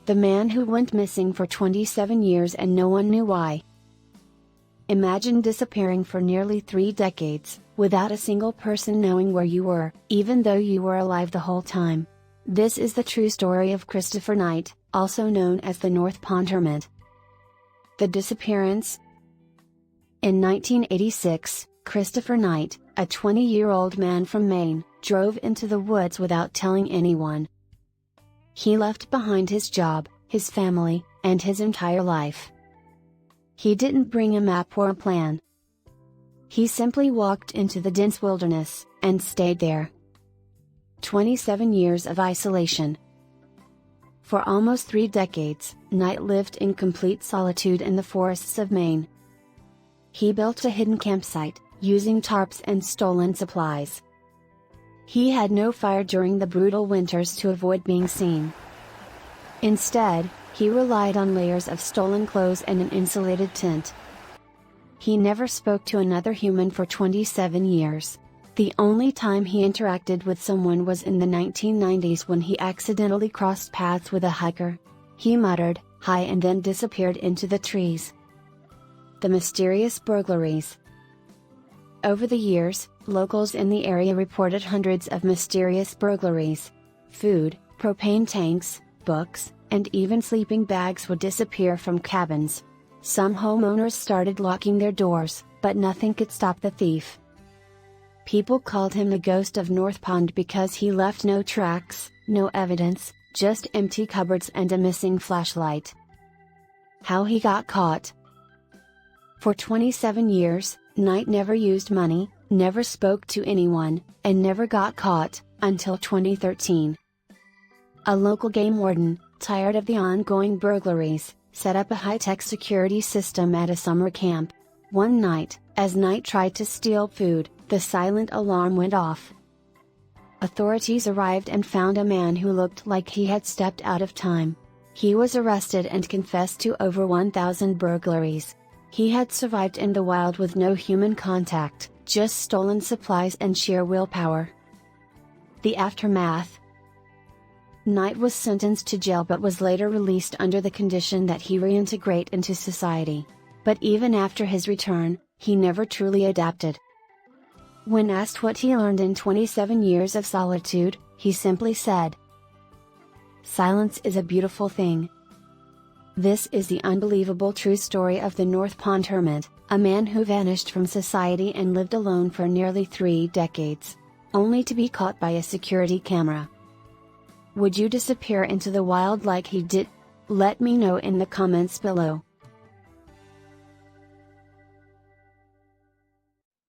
the man who went missing for 27 years and no one knew why. Imagine disappearing for nearly 3 decades, without a single person knowing where you were, even though you were alive the whole time. This is the true story of Christopher Knight, also known as the North Pond Hermit. The disappearance. In 1986, Christopher Knight, a 20-year-old man from Maine, drove into the woods without telling anyone. He left behind his job, his family, and his entire life. He didn't bring a map or a plan. He simply walked into the dense wilderness, and stayed there. 27 years of isolation. For almost 3 decades, Knight lived in complete solitude in the forests of Maine. He built a hidden campsite, using tarps and stolen supplies. He had no fire during the brutal winters to avoid being seen. Instead, he relied on layers of stolen clothes and an insulated tent. He never spoke to another human for 27 years. The only time he interacted with someone was in the 1990s when he accidentally crossed paths with a hiker. He muttered, "Hi," and then disappeared into the trees. The mysterious burglaries. Over the years, locals in the area reported hundreds of mysterious burglaries. Food, propane tanks, books, and even sleeping bags would disappear from cabins. Some homeowners started locking their doors, but nothing could stop the thief. People called him the ghost of North Pond because he left no tracks, no evidence, just empty cupboards and a missing flashlight. How he got caught. For 27 years, Knight never used money, never spoke to anyone, and never got caught, until 2013. A local game warden, tired of the ongoing burglaries, set up a high-tech security system at a summer camp. One night, as Knight tried to steal food, the silent alarm went off. Authorities arrived and found a man who looked like he had stepped out of time. He was arrested and confessed to over 1,000 burglaries. He had survived in the wild with no human contact, just stolen supplies and sheer willpower. The aftermath. Knight was sentenced to jail but was later released under the condition that he reintegrate into society. But even after his return, he never truly adapted. When asked what he learned in 27 years of solitude, he simply said, "Silence is a beautiful thing." This is the unbelievable true story of the North Pond Hermit, a man who vanished from society and lived alone for nearly 3 decades, only to be caught by a security camera. Would you disappear into the wild like he did? Let me know in the comments below.